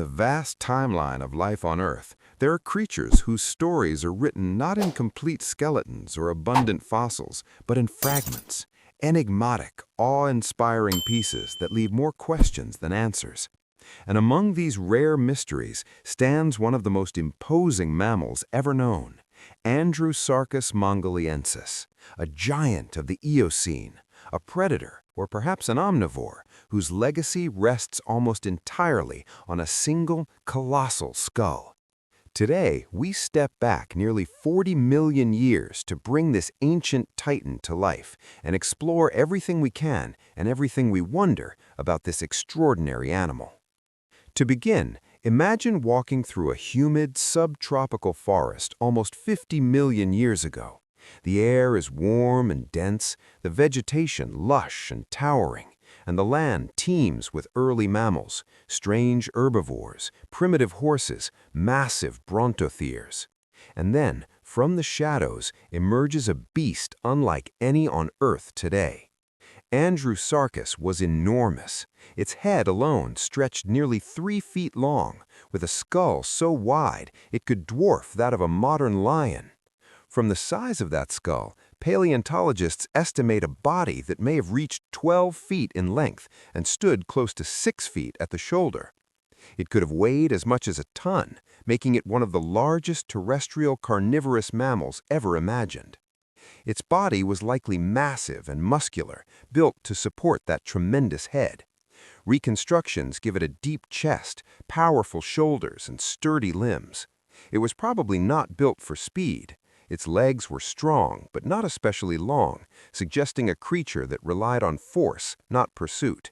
the vast timeline of life on Earth, there are creatures whose stories are written not in complete skeletons or abundant fossils, but in fragments, enigmatic, awe-inspiring pieces that leave more questions than answers. And among these rare mysteries stands one of the most imposing mammals ever known, Andrewsarchus mongoliensis, a giant of the Eocene, a predator, or perhaps an omnivore, whose legacy rests almost entirely on a single, colossal skull. Today, we step back nearly 40 million years to bring this ancient titan to life and explore everything we can and everything we wonder about this extraordinary animal. To begin, imagine walking through a humid, subtropical forest almost 50 million years ago. The air is warm and dense, the vegetation lush and towering, and the land teems with early mammals, strange herbivores, primitive horses, massive brontotheres. And then, from the shadows, emerges a beast unlike any on Earth today. Andrewsarchus was enormous. Its head alone stretched nearly 3 feet long, with a skull so wide it could dwarf that of a modern lion. From the size of that skull, paleontologists estimate a body that may have reached 12 feet in length and stood close to 6 feet at the shoulder. It could have weighed as much as a ton, making it one of the largest terrestrial carnivorous mammals ever imagined. Its body was likely massive and muscular, built to support that tremendous head. Reconstructions give it a deep chest, powerful shoulders, and sturdy limbs. It was probably not built for speed. Its legs were strong, but not especially long, suggesting a creature that relied on force, not pursuit.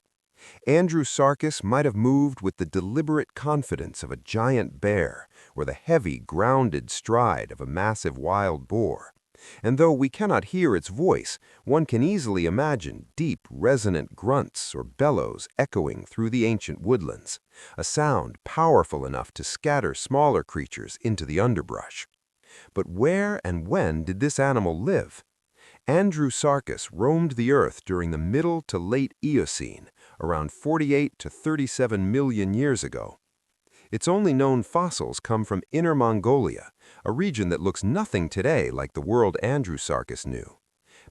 Andrewsarchus might have moved with the deliberate confidence of a giant bear, or the heavy, grounded stride of a massive wild boar. And though we cannot hear its voice, one can easily imagine deep, resonant grunts or bellows echoing through the ancient woodlands, a sound powerful enough to scatter smaller creatures into the underbrush. But where and when did this animal live? Andrewsarchus roamed the Earth during the Middle to Late Eocene, around 48 to 37 million years ago. Its only known fossils come from Inner Mongolia, a region that looks nothing today like the world Andrewsarchus knew.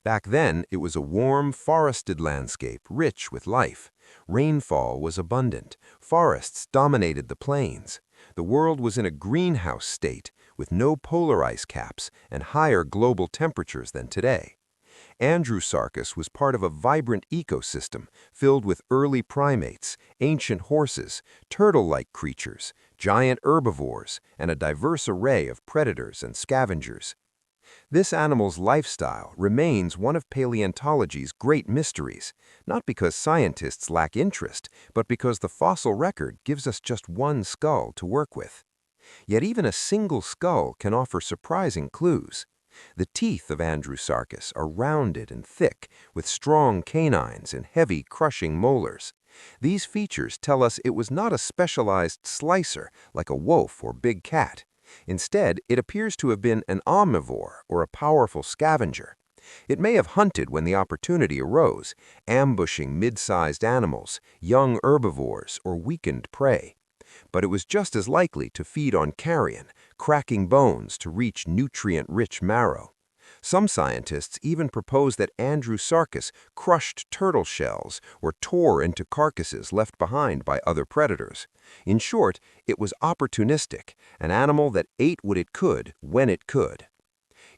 Back then, it was a warm, forested landscape, rich with life. Rainfall was abundant. Forests dominated the plains. The world was in a greenhouse state, with no polar ice caps and higher global temperatures than today. Andrewsarchus was part of a vibrant ecosystem filled with early primates, ancient horses, turtle-like creatures, giant herbivores, and a diverse array of predators and scavengers. This animal's lifestyle remains one of paleontology's great mysteries, not because scientists lack interest, but because the fossil record gives us just one skull to work with. Yet even a single skull can offer surprising clues. The teeth of Andrewsarchus are rounded and thick, with strong canines and heavy, crushing molars. These features tell us it was not a specialized slicer like a wolf or big cat. Instead, it appears to have been an omnivore or a powerful scavenger. It may have hunted when the opportunity arose, ambushing mid-sized animals, young herbivores, or weakened prey. But it was just as likely to feed on carrion, cracking bones to reach nutrient-rich marrow. Some scientists even propose that Andrewsarchus crushed turtle shells or tore into carcasses left behind by other predators. In short, it was opportunistic, an animal that ate what it could when it could.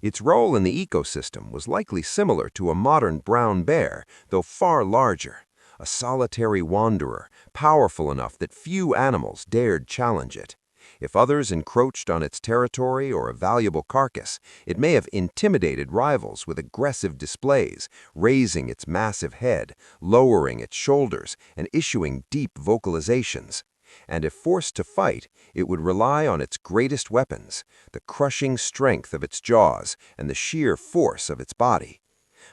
Its role in the ecosystem was likely similar to a modern brown bear, though far larger. A solitary wanderer, powerful enough that few animals dared challenge it. If others encroached on its territory or a valuable carcass, it may have intimidated rivals with aggressive displays, raising its massive head, lowering its shoulders, and issuing deep vocalizations. And if forced to fight, it would rely on its greatest weapons, the crushing strength of its jaws and the sheer force of its body.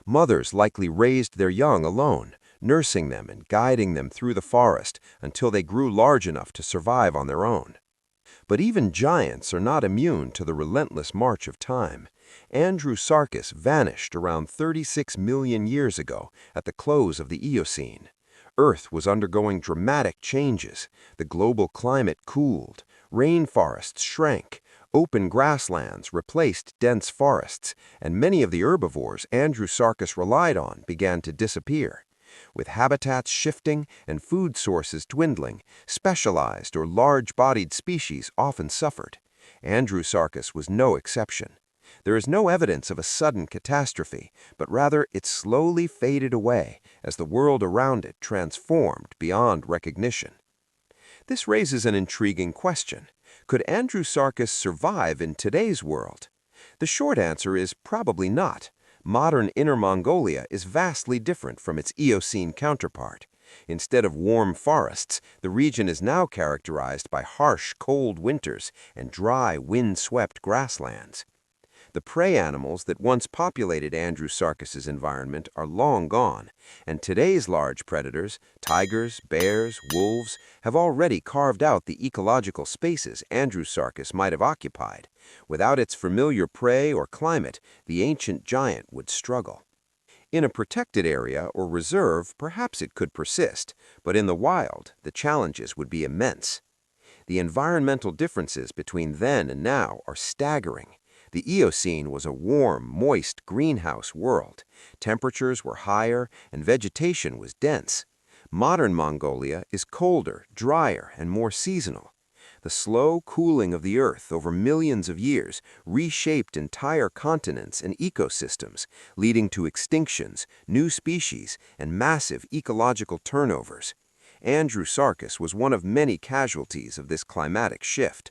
Mothers likely raised their young alone, nursing them and guiding them through the forest until they grew large enough to survive on their own. But even giants are not immune to the relentless march of time. Andrewsarchus vanished around 36 million years ago at the close of the Eocene. Earth was undergoing dramatic changes. The global climate cooled, rainforests shrank, open grasslands replaced dense forests, and many of the herbivores Andrewsarchus relied on began to disappear. With habitats shifting and food sources dwindling, specialized or large-bodied species often suffered. Andrewsarchus was no exception. There is no evidence of a sudden catastrophe, but rather it slowly faded away as the world around it transformed beyond recognition. This raises an intriguing question. Could Andrewsarchus survive in today's world? The short answer is probably not. Modern Inner Mongolia is vastly different from its Eocene counterpart. Instead of warm forests, the region is now characterized by harsh, cold winters and dry, wind-swept grasslands. The prey animals that once populated Andrewsarchus's environment are long gone, and today's large predators, tigers, bears, wolves, have already carved out the ecological spaces Andrewsarchus might have occupied. Without its familiar prey or climate, the ancient giant would struggle. In a protected area or reserve, perhaps it could persist, but in the wild, the challenges would be immense. The environmental differences between then and now are staggering. The Eocene was a warm, moist greenhouse world. Temperatures were higher and vegetation was dense. Modern Mongolia is colder, drier, and more seasonal. The slow cooling of the Earth over millions of years reshaped entire continents and ecosystems, leading to extinctions, new species, and massive ecological turnovers. Andrewsarchus was one of many casualties of this climatic shift.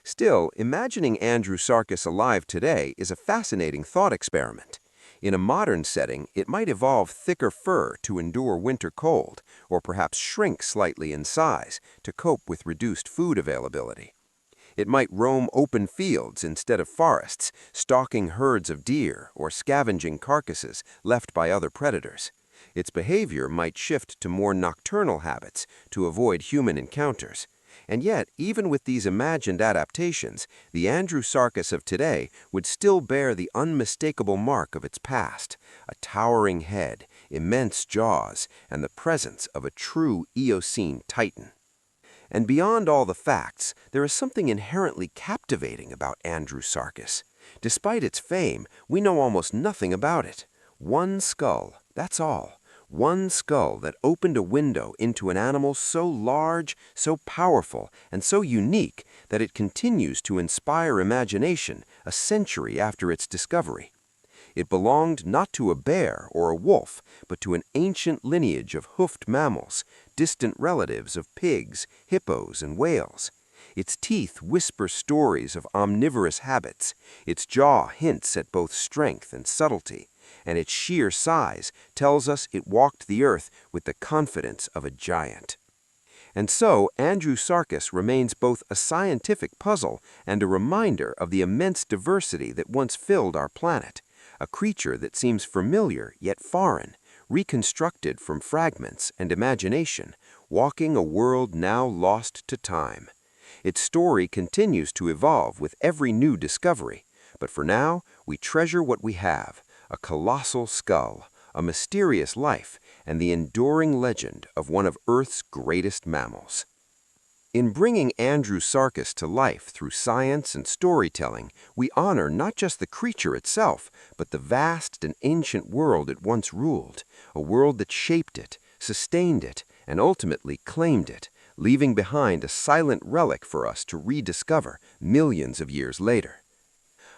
Still, imagining Andrewsarchus alive today is a fascinating thought experiment. In a modern setting, it might evolve thicker fur to endure winter cold, or perhaps shrink slightly in size to cope with reduced food availability. It might roam open fields instead of forests, stalking herds of deer or scavenging carcasses left by other predators. Its behavior might shift to more nocturnal habits to avoid human encounters. And yet, even with these imagined adaptations, the Andrewsarchus of today would still bear the unmistakable mark of its past: a towering head, immense jaws, and the presence of a true Eocene titan. And beyond all the facts, there is something inherently captivating about Andrewsarchus. Despite its fame, we know almost nothing about it. One skull, that's all. One skull that opened a window into an animal so large, so powerful, and so unique that it continues to inspire imagination a century after its discovery. It belonged not to a bear or a wolf, but to an ancient lineage of hoofed mammals, distant relatives of pigs, hippos, and whales. Its teeth whisper stories of omnivorous habits. Its jaw hints at both strength and subtlety, and its sheer size tells us it walked the earth with the confidence of a giant. And so, Andrewsarchus remains both a scientific puzzle and a reminder of the immense diversity that once filled our planet, a creature that seems familiar yet foreign, reconstructed from fragments and imagination, walking a world now lost to time. Its story continues to evolve with every new discovery, but for now, we treasure what we have: a colossal skull, a mysterious life, and the enduring legend of one of Earth's greatest mammals. In bringing Andrewsarchus to life through science and storytelling, we honor not just the creature itself, but the vast and ancient world it once ruled, a world that shaped it, sustained it, and ultimately claimed it, leaving behind a silent relic for us to rediscover millions of years later.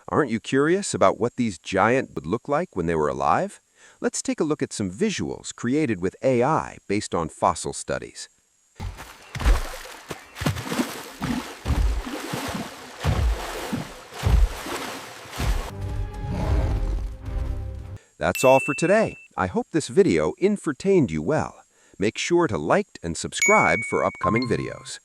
Aren't you curious about what these giants would look like when they were alive? Let's take a look at some visuals created with AI based on fossil studies. That's all for today. I hope this video entertained you well. Make sure to like and subscribe for upcoming videos.